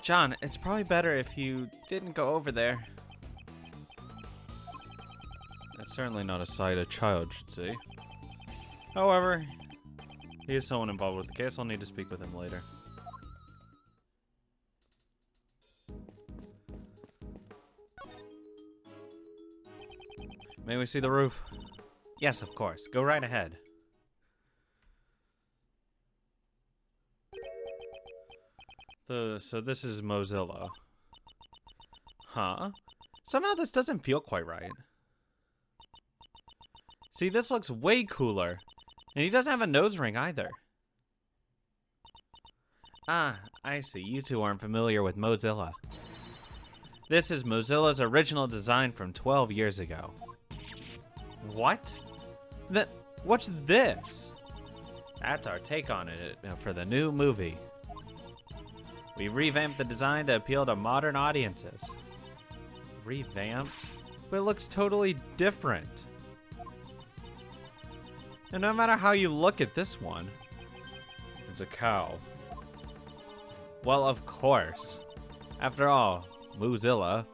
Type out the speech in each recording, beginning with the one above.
John, it's probably better if you didn't go over there. That's certainly not a sight a child should see. However, he is someone involved with the case. I'll need to speak with him later. May we see the roof? Yes, of course. Go right ahead. So this is Mozilla. Huh? Somehow this doesn't feel quite right. See, this looks way cooler. And he doesn't have a nose ring either. Ah, I see. You two aren't familiar with Mozilla. This is Mozilla's original design from 12 years ago. What? What's this? That's our take on it for the new movie. We revamped the design to appeal to modern audiences. Revamped? But it looks totally different. And no matter how you look at this one, it's a cow. Well, of course. After all, Mozilla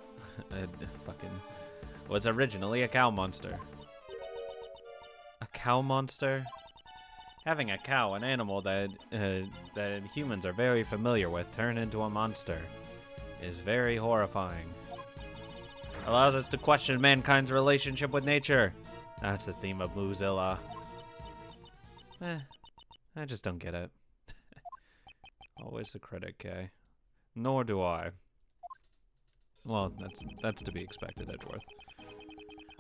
was originally a cow monster. A cow monster? Having a cow, an animal that humans are very familiar with, turn into a monster is very horrifying. Allows us to question mankind's relationship with nature. That's the theme of Mozilla. I just don't get it. Always the critic, eh? Nor do I. Well, that's to be expected, Edgeworth.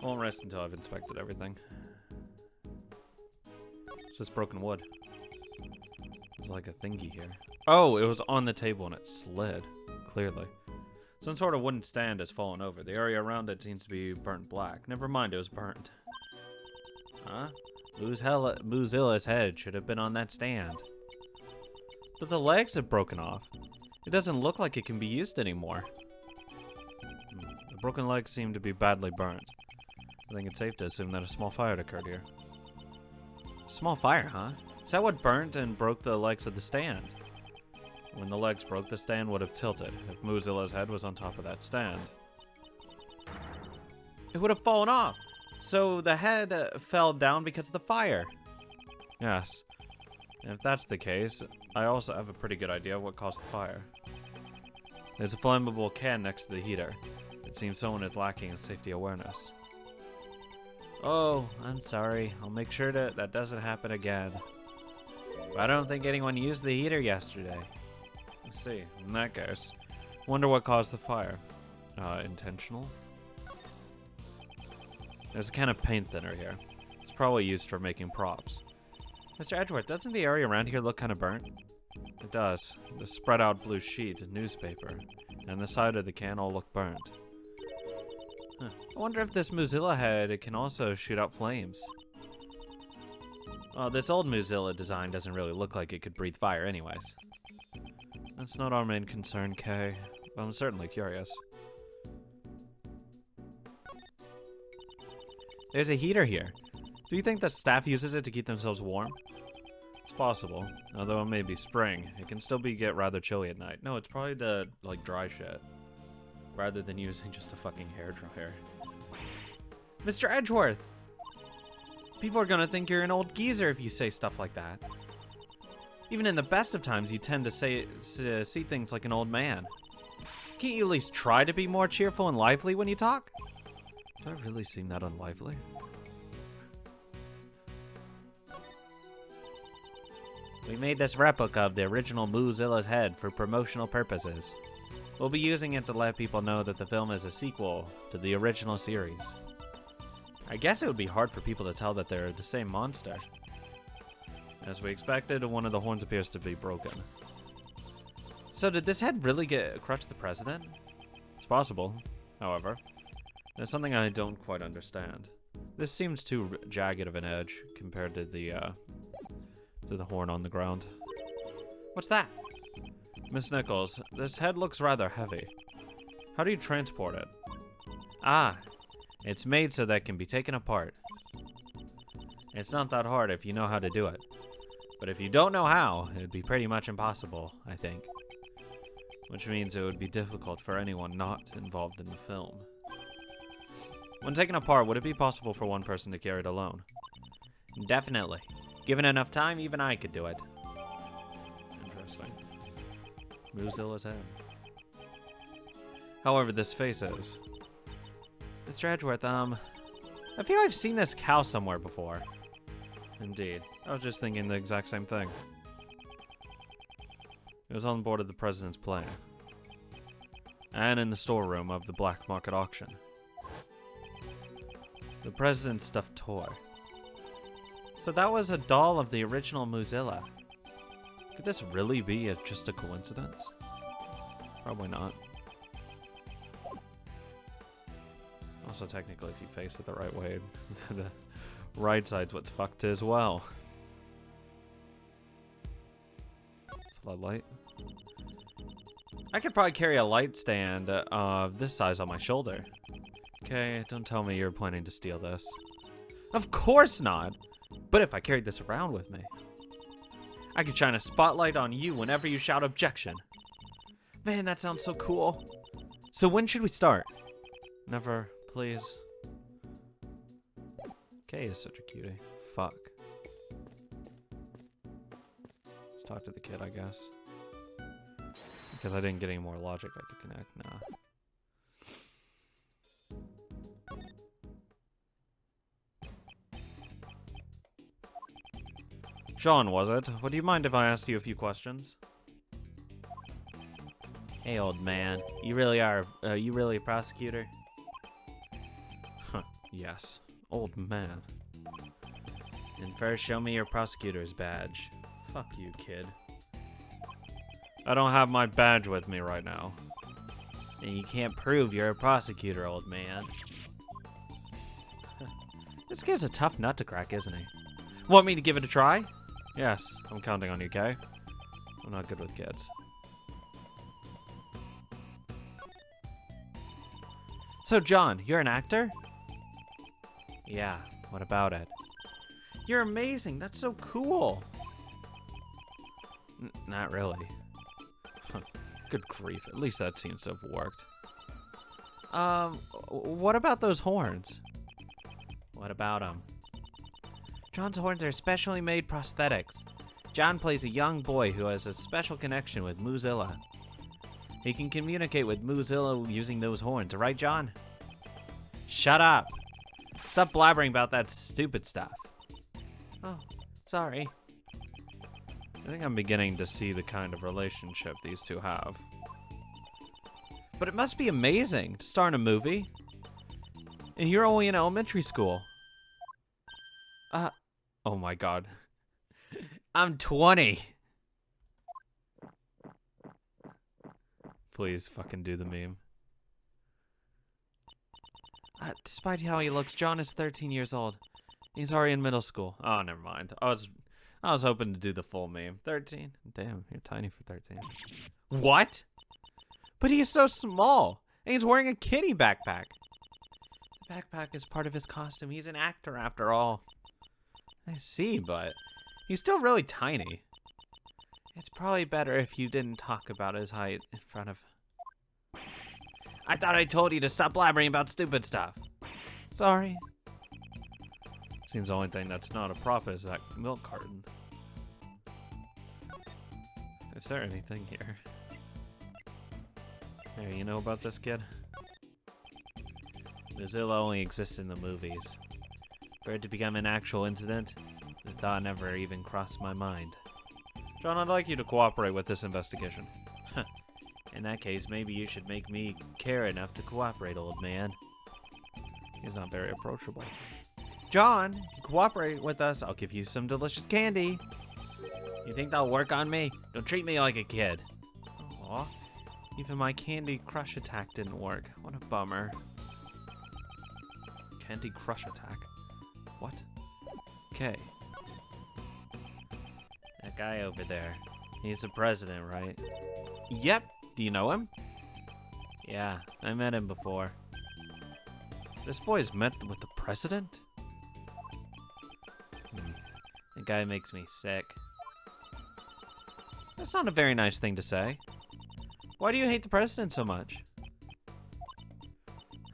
I won't rest until I've inspected everything. It's just broken wood. There's like a thingy here. Oh, it was on the table and it slid. Clearly. Some sort of wooden stand has fallen over. The area around it seems to be burnt black. Never mind, it was burnt. Huh? Mozilla's head should have been on that stand. But the legs have broken off. It doesn't look like it can be used anymore. The broken legs seem to be badly burnt. I think it's safe to assume that a small fire occurred here. Small fire, huh? Is that what burnt and broke the legs of the stand? When the legs broke, the stand would have tilted if Mozilla's head was on top of that stand. It would have fallen off! So the head fell down because of the fire. Yes. And if that's the case, I also have a pretty good idea of what caused the fire. There's a flammable can next to the heater. It seems someone is lacking in safety awareness. Oh, I'm sorry. I'll make sure that doesn't happen again. But I don't think anyone used the heater yesterday. I see. In that case, wonder what caused the fire. Intentional? There's a can of paint thinner here. It's probably used for making props. Mr. Edgeworth, doesn't the area around here look kind of burnt? It does. The spread out blue sheets and newspaper, and the side of the can all look burnt. Huh. I wonder if this Mozilla head can also shoot out flames. Well, this old Mozilla design doesn't really look like it could breathe fire anyways. That's not our main concern, Kay, but I'm certainly curious. There's a heater here. Do you think the staff uses it to keep themselves warm? It's possible. Although it may be spring, it can still get rather chilly at night. No, it's probably to, like, dry shit. Rather than using just a fucking hairdryer. Mr. Edgeworth! People are gonna think you're an old geezer if you say stuff like that. Even in the best of times, you tend to see things like an old man. Can't you at least try to be more cheerful and lively when you talk? Do I really seem that unlively? We made this replica of the original Mozilla's head for promotional purposes. We'll be using it to let people know that the film is a sequel to the original series. I guess it would be hard for people to tell that they're the same monster. As we expected, one of the horns appears to be broken. So did this head really crush the president? It's possible, however. There's something I don't quite understand. This seems too jagged of an edge compared to the horn on the ground. What's that? Miss Nichols, this head looks rather heavy. How do you transport it? Ah, it's made so that it can be taken apart. It's not that hard if you know how to do it. But if you don't know how, it'd be pretty much impossible, I think. which means it would be difficult for anyone not involved in the film. When taken apart, would it be possible for one person to carry it alone? Definitely. Given enough time, even I could do it. Interesting. Moozilla's head. However, this face is. Mr. Edgeworth, I feel I've seen this cow somewhere before. Indeed. I was just thinking the exact same thing. It was on board of the president's plane. And in the storeroom of the black market auction. The president's stuffed toy. So that was a doll of the original Moozilla. Could this really be just a coincidence? Probably not. Also, technically, if you face it the right way, the right side's what's fucked as well. Floodlight. I could probably carry a light stand of this size on my shoulder. Okay, don't tell me you're planning to steal this. Of course not! But if I carried this around with me, I could shine a spotlight on you whenever you shout objection. Man, that sounds so cool. So when should we start? Never, please. Kay is such a cutie. Fuck. Let's talk to the kid, I guess. Because I didn't get any more logic I could connect. Nah. John, was it? Would you mind if I asked you a few questions? Hey, old man. You really are, you really a prosecutor? Huh, yes. Old man. And first, show me your prosecutor's badge. Fuck you, kid. I don't have my badge with me right now. And you can't prove you're a prosecutor, old man. This kid's a tough nut to crack, isn't he? Want me to give it a try? Yes, I'm counting on you, Kay. I'm not good with kids. So, John, you're an actor? Yeah, what about it? You're amazing, that's so cool. Not really. Good grief, at least that seems to have worked. What about those horns? What about them? John's horns are specially made prosthetics. John plays a young boy who has a special connection with Moozilla. He can communicate with Moozilla using those horns, right, John? Shut up! Stop blabbering about that stupid stuff. Oh, sorry. I think I'm beginning to see the kind of relationship these two have. But it must be amazing to star in a movie. And you're only in elementary school. Oh my god. I'm 20. Please fucking do the meme. Despite how he looks, John is 13 years old. He's already in middle school. Oh, never mind. I was hoping to do the full meme. 13? Damn, you're tiny for 13. What? But he is so small. And he's wearing a kitty backpack. The backpack is part of his costume. He's an actor after all. I see, but he's still really tiny. It's probably better if you didn't talk about his height in front of... I thought I told you to stop blabbering about stupid stuff. Sorry. Seems the only thing that's not a prop is that milk carton. Is there anything here? Hey, you know about this kid? Moozilla only exists in the movies. For it to become an actual incident, the thought never even crossed my mind. John, I'd like you to cooperate with this investigation. In that case, maybe you should make me care enough to cooperate, old man. He's not very approachable. John, cooperate with us. I'll give you some delicious candy. You think that'll work on me? Don't treat me like a kid. Aw, even my Candy Crush attack didn't work. What a bummer. Candy Crush attack? What? Okay. That guy over there. He's the president, right? Yep. Do you know him? Yeah, I met him before. This boy's met with the president? The guy makes me sick. That's not a very nice thing to say. Why do you hate the president so much?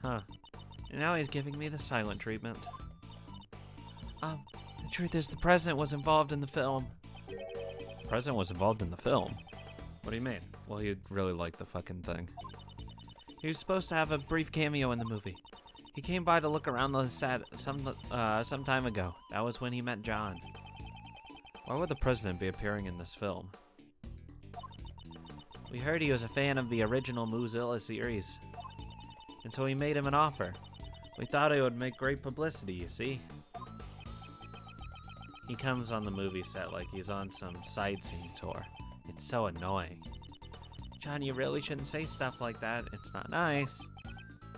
Huh. And now he's giving me the silent treatment. The truth is the president was involved in the film. The president was involved in the film? What do you mean? Well, he really liked the fucking thing. He was supposed to have a brief cameo in the movie. He came by to look around the set some time ago. That was when he met John. Why would the president be appearing in this film? We heard he was a fan of the original Moozilla series, and so we made him an offer. We thought it would make great publicity, you see? He comes on the movie set like he's on some sightseeing tour. It's so annoying. John, you really shouldn't say stuff like that. It's not nice.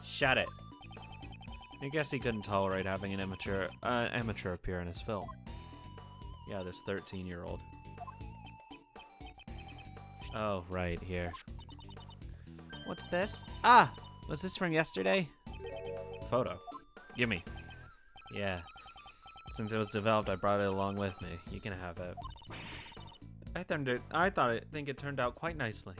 Shut it. I guess he couldn't tolerate having an amateur appear in his film. Yeah, this 13-year-old. Oh, right, here. What's this? Ah! Was this from yesterday? Photo. Gimme. Yeah. Since it was developed, I brought it along with me. You can have it. I think it turned out quite nicely.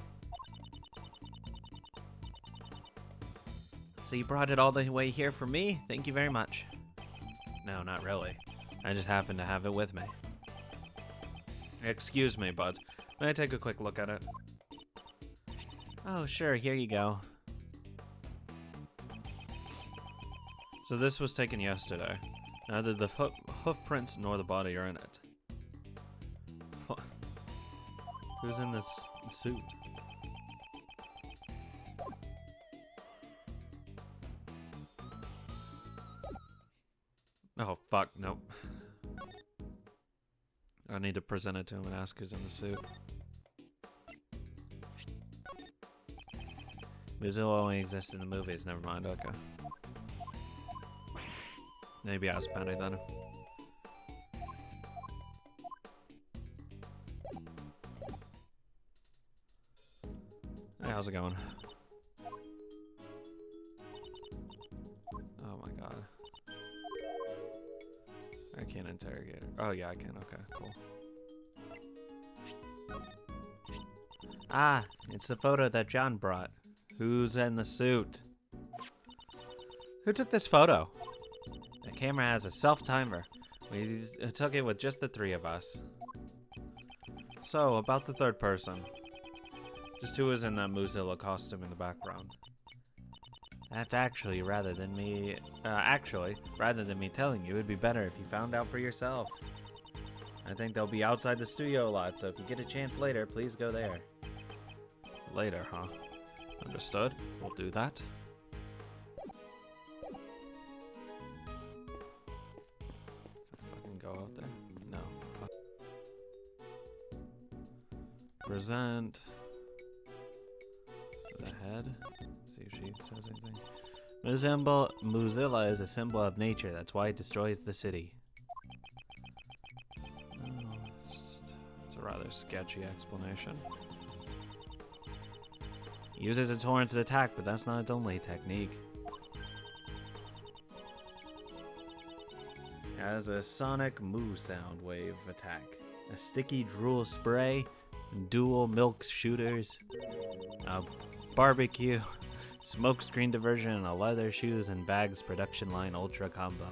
So you brought it all the way here for me? Thank you very much. No, not really. I just happened to have it with me. Excuse me, bud. May I take a quick look at it? Oh, sure, here you go. So this was taken yesterday. Neither the hoof prints nor the body are in it. What? Who's in this suit? Oh, fuck, nope. I need to present it to him and ask who's in the suit. Moozilla only exists in the movies, never mind, okay. Maybe ask Penny then. Hey, how's it going? Oh my god. I can't interrogate her. Oh yeah, I can, okay, cool. Ah, it's the photo that John brought. Who's in the suit? Who took this photo? The camera has a self-timer. We took it with just the three of us. So, about the third person. Just who was in that Moozilla costume in the background. That's actually, rather than me telling you, it'd be better if you found out for yourself. I think they'll be outside the studio a lot, so if you get a chance later, please go there. Later, huh? Understood. We'll do that. Can I fucking go out there? No. Fuck. Present. The head. See if she says anything. Moozilla is a symbol of nature. That's why it destroys the city. Oh, it's a rather sketchy explanation. It uses its horns to attack, but that's not its only technique. It has a sonic moo sound wave attack, a sticky drool spray, dual milk shooters, a barbecue, smokescreen diversion, and a leather shoes and bags production line ultra combo.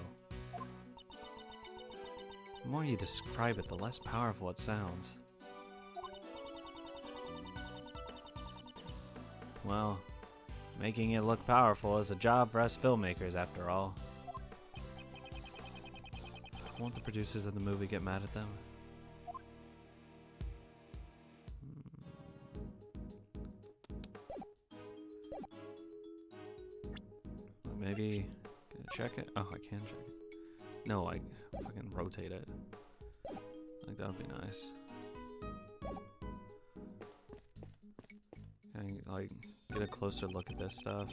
The more you describe it, the less powerful it sounds. Well, making it look powerful is a job for us filmmakers, after all. Won't the producers of the movie get mad at them? Maybe, can I check it? Oh, I can check it. No, I fucking rotate it. Like, that would be nice. Can I, like, get a closer look at this stuff?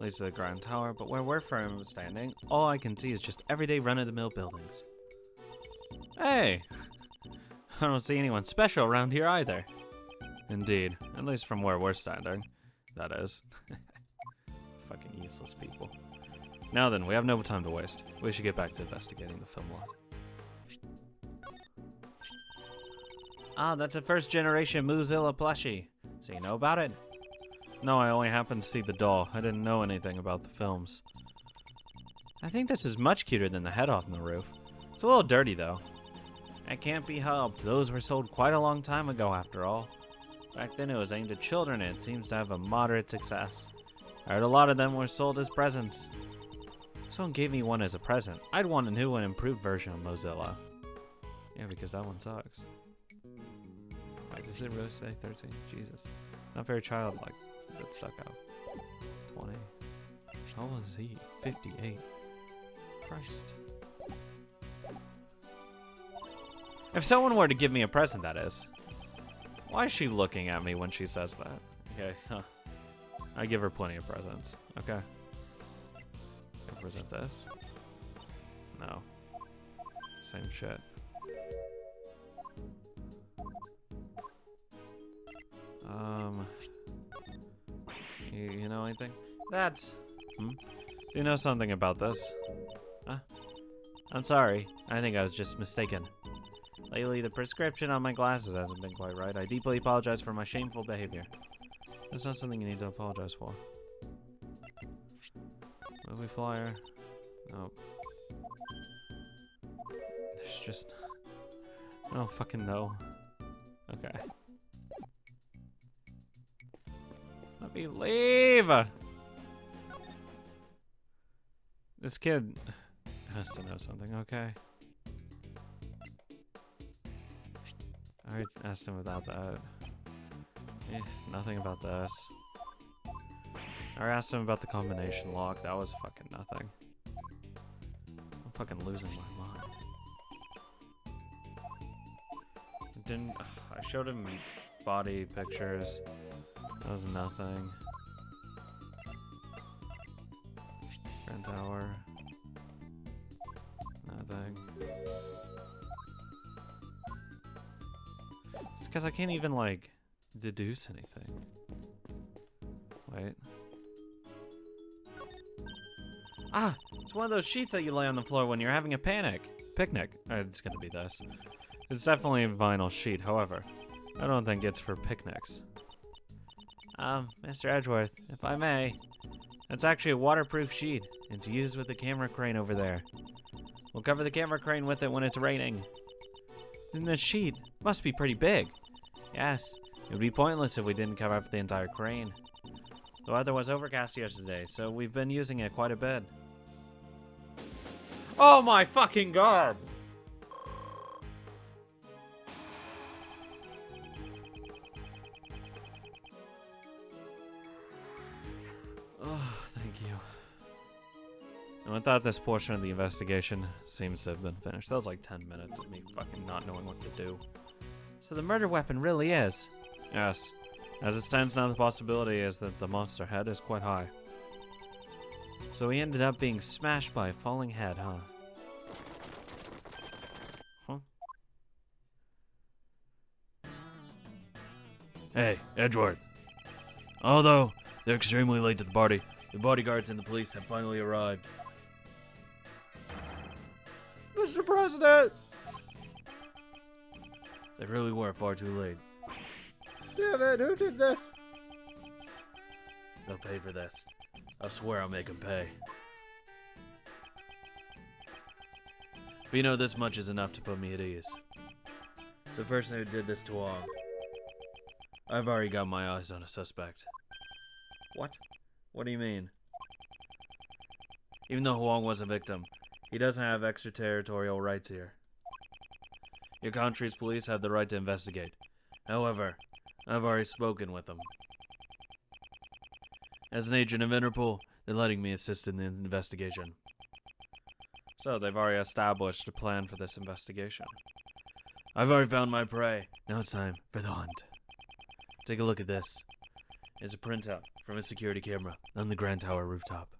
Leads to the Grand Tower, but where we're standing, all I can see is just everyday run-of-the-mill buildings. Hey! I don't see anyone special around here either. Indeed, at least from where we're standing. That is. Fucking useless people. Now then, we have no time to waste. We should get back to investigating the film lot. Ah, that's a first-generation Moozilla plushie. So you know about it? No, I only happened to see the doll. I didn't know anything about the films. I think this is much cuter than the head off on the roof. It's a little dirty, though. It can't be helped. Those were sold quite a long time ago, after all. Back then, it was aimed at children, and it seems to have a moderate success. I heard a lot of them were sold as presents. If someone gave me one as a present, I'd want a new and improved version of Mozilla. Yeah, because that one sucks. Wait, does it really say 13? Jesus. Not very childlike. It's a bit stuck out. 20. How old is he? 58. Christ. If someone were to give me a present, that is. Why is she looking at me when she says that? Okay, huh. I give her plenty of presents. Okay. Can I present this? No. Same shit. You know anything? That's... Do you know something about this? Huh? I'm sorry. I think I was just mistaken. Lately, the prescription on my glasses hasn't been quite right. I deeply apologize for my shameful behavior. That's not something you need to apologize for. Movie flyer. Nope. There's just... I don't fucking know. Okay. Let me leave! This kid has to know something, okay? I already asked him about that. Nothing about this. I already asked him about the combination lock. That was fucking nothing. I'm fucking losing my mind. I showed him body pictures. That was nothing. Grand Tower. Nothing. It's because I can't even, like, deduce anything. Wait. Ah! It's one of those sheets that you lay on the floor when you're having a picnic. It's gonna be this. It's definitely a vinyl sheet, however. I don't think it's for picnics. Mr. Edgeworth, if I may. It's actually a waterproof sheet. It's used with the camera crane over there. We'll cover the camera crane with it when it's raining. Then this sheet must be pretty big. Yes, it would be pointless if we didn't cover up the entire crane. The weather was overcast yesterday, so we've been using it quite a bit. Oh my fucking god! Oh, thank you. And with that, this portion of the investigation seems to have been finished. That was like 10 minutes of me fucking not knowing what to do. So the murder weapon really is? Yes. As it stands now, the possibility is that the monster head is quite high. So he ended up being smashed by a falling head, huh? Huh? Hey, Edgeworth. Although they're extremely late to the party, the bodyguards and the police have finally arrived. Mr. President! They really were far too late. Damn it, who did this? They'll pay for this. I swear I'll make them pay. But you know, this much is enough to put me at ease. The person who did this to Huang. I've already got my eyes on a suspect. What? What do you mean? Even though Huang was a victim, he doesn't have extraterritorial rights here. Your country's police have the right to investigate. However, I've already spoken with them. As an agent of Interpol, they're letting me assist in the investigation. So, they've already established a plan for this investigation. I've already found my prey. Now it's time for the hunt. Take a look at this. It's a printout from a security camera on the Grand Tower rooftop.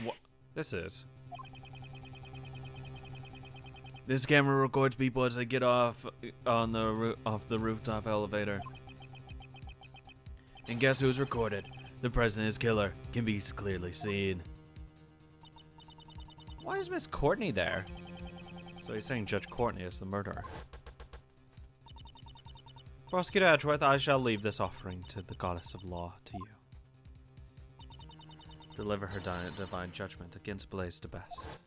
What? This is... This camera records people as they get off on the rooftop elevator. And guess who's recorded? The president's killer can be clearly seen. Why is Miss Courtney there? So he's saying Judge Courtney is the murderer. Prosecutor Edgeworth, I shall leave this offering to the goddess of law to you. Deliver her divine judgment against Blaise de Best.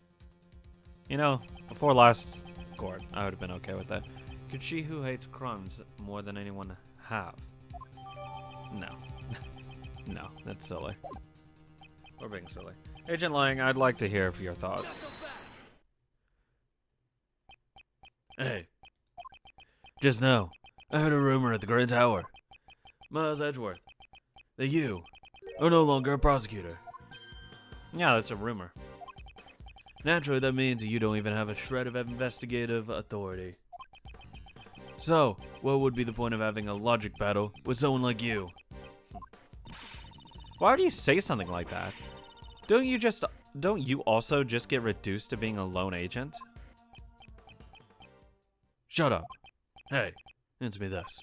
You know, before last court, I would have been okay with that. Could she who hates crimes more than anyone have? No. No, that's silly. We're being silly. Agent Lang, I'd like to hear your thoughts. Hey. Just now, I heard a rumor at the Grand Tower. Miles Edgeworth, that you are no longer a prosecutor. Yeah, that's a rumor. Naturally, that means you don't even have a shred of investigative authority. So, what would be the point of having a logic battle with someone like you? Why would you say something like that? Don't you also just get reduced to being a lone agent? Shut up. Hey, answer me this.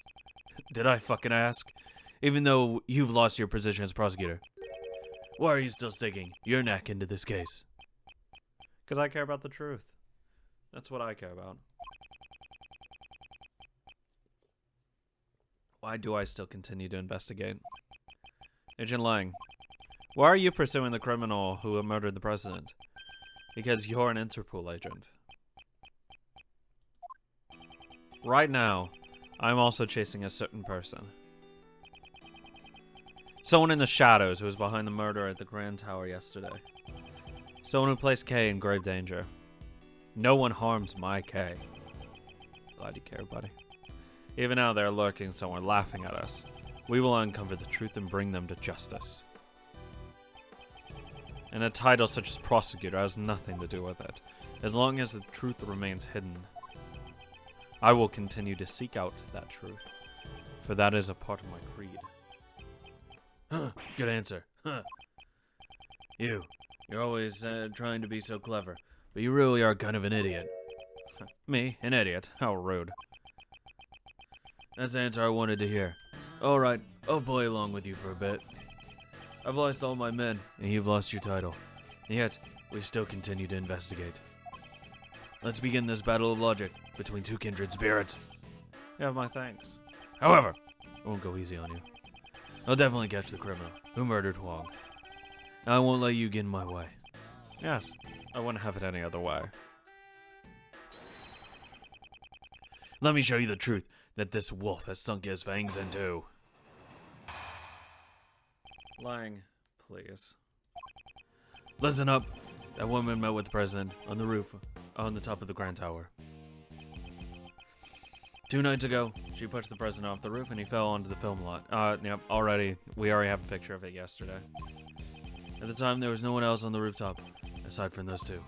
Did I fucking ask? Even though you've lost your position as prosecutor, why are you still sticking your neck into this case? Because I care about the truth. That's what I care about. Why do I still continue to investigate? Agent Lang, why are you pursuing the criminal who murdered the president? Because you're an Interpol agent. Right now, I'm also chasing a certain person. Someone in the shadows who was behind the murder at the Grand Tower yesterday. Someone who placed Kay in grave danger. No one harms my Kay. Glad you care, buddy. Even now they're lurking somewhere laughing at us. We will uncover the truth and bring them to justice. And a title such as prosecutor has nothing to do with it, as long as the truth remains hidden. I will continue to seek out that truth, for that is a part of my creed. Huh, good answer. Huh. You're always trying to be so clever, but you really are kind of an idiot. Me? An idiot? How rude. That's the answer I wanted to hear. Alright, I'll play along with you for a bit. I've lost all my men, and you've lost your title. And yet, we still continue to investigate. Let's begin this battle of logic between two kindred spirits. You have my thanks. However, I won't go easy on you. I'll definitely catch the criminal who murdered Huang. I won't let you get in my way. Yes, I wouldn't have it any other way. Let me show you the truth that this wolf has sunk his fangs into. Lang, please. Listen up. That woman met with the president on the roof, on the top of the Grand Tower. 2 nights ago, she pushed the president off the roof and he fell onto the film lot. Yep, we already have a picture of it yesterday. At the time, there was no one else on the rooftop, aside from those two.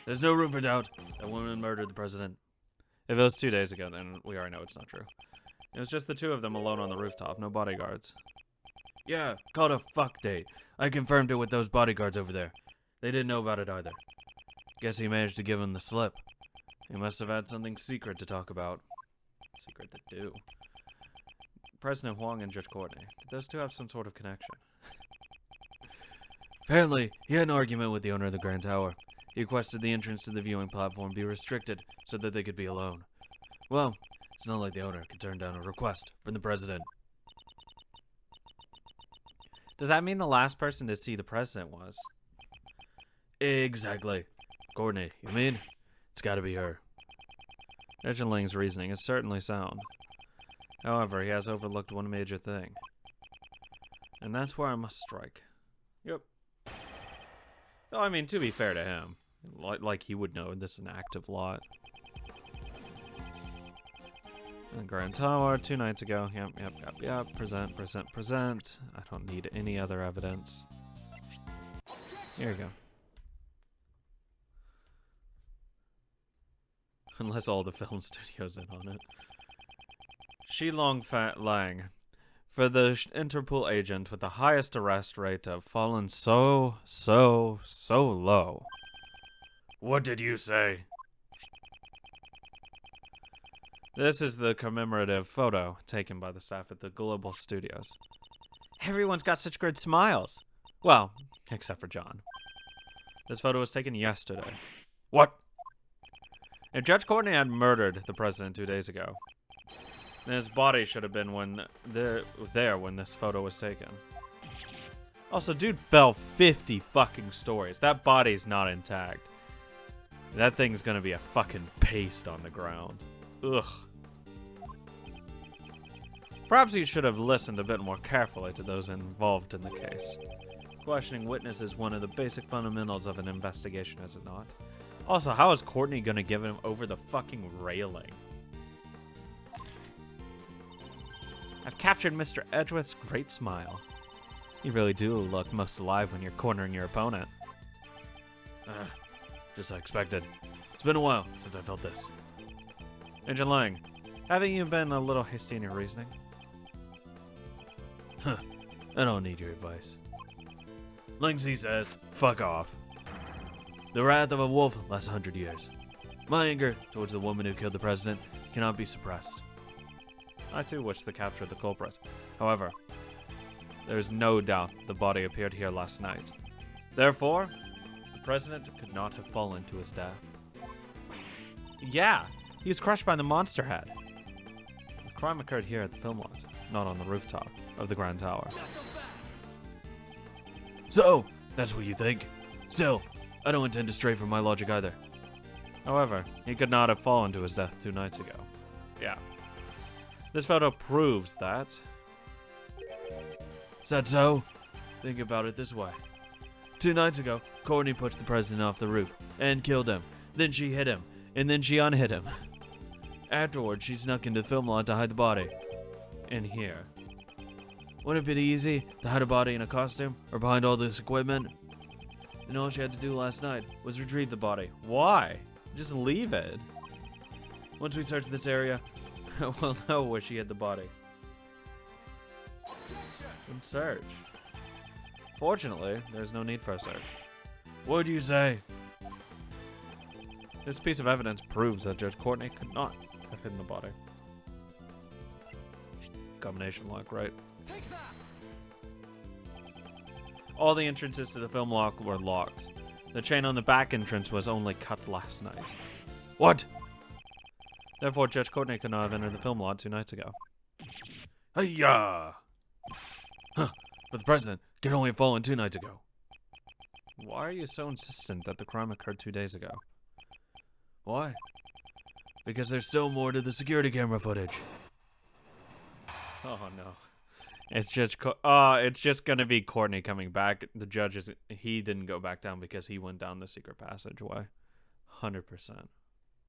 There's no room for doubt that woman murdered the president. If it was 2 days ago, then we already know it's not true. It was just the two of them alone on the rooftop, no bodyguards. Yeah, called a fuck date. I confirmed it with those bodyguards over there. They didn't know about it either. Guess he managed to give him the slip. He must have had something secret to talk about. Secret to do. President Huang and Judge Courtney. Did those two have some sort of connection? Apparently, he had an argument with the owner of the Grand Tower. He requested the entrance to the viewing platform be restricted so that they could be alone. Well, it's not like the owner could turn down a request from the president. Does that mean the last person to see the president was? Exactly. Courtney, you mean? It's gotta be her. Agent Lang's reasoning is certainly sound. However, he has overlooked one major thing. And that's where I must strike. Yep. Though, I mean, to be fair to him, like he would know this is an active lot. And Grand Tower, 2 nights ago. Yep. Present. I don't need any other evidence. Here we go. Unless all the film studios in on it. Shilong Fat Lang. For the Interpol agent with the highest arrest rate have fallen so low. What did you say? This is the commemorative photo taken by the staff at the Global Studios. Everyone's got such good smiles. Well, except for John. This photo was taken yesterday. What? If Judge Courtney had murdered the president 2 days ago, His body should have been there when this photo was taken. Also, dude fell 50 fucking stories. That body's not intact. That thing's gonna be a fucking paste on the ground. Ugh. Perhaps you should have listened a bit more carefully to those involved in the case. Questioning witnesses is one of the basic fundamentals of an investigation, is it not? Also, how is Courtney gonna give him over the fucking railing? I've captured Mr. Edgeworth's great smile. You really do look most alive when you're cornering your opponent. Just as I expected. It's been a while since I felt this. Agent Lang, haven't you been a little hasty in your reasoning? Huh. I don't need your advice. Langzy says, fuck off. The wrath of a wolf lasts 100 years. My anger towards the woman who killed the president cannot be suppressed. I too wish to capture the culprit. However, there is no doubt the body appeared here last night. Therefore, the president could not have fallen to his death. Yeah, he was crushed by the monster head. The crime occurred here at the film lot, not on the rooftop of the Grand Tower. So, that's what you think? Still, I don't intend to stray from my logic either. However, he could not have fallen to his death 2 nights ago. Yeah. This photo proves that. Is that so? Think about it this way. 2 nights ago, Courtney pushed the president off the roof and killed him. Then she hit him, and then she unhit him. Afterwards, she snuck into the film lot to hide the body. In here. Wouldn't it be easy to hide a body in a costume or behind all this equipment? And all she had to do last night was retrieve the body. Why? Just leave it. Once we search this area, we'll know where she hid the body. And search. Fortunately, there's no need for a search. What do you say? This piece of evidence proves that Judge Courtney could not have hidden the body. Combination lock, right? All the entrances to the film lock were locked. The chain on the back entrance was only cut last night. What? Therefore, Judge Courtney could not have entered the film lot 2 nights ago. Hiya! Huh, but the president could only have fallen 2 nights ago. Why are you so insistent that the crime occurred 2 days ago? Why? Because there's still more to the security camera footage. Oh no. It's just gonna be Courtney coming back. The judge he didn't go back down because he went down the secret passageway. 100%.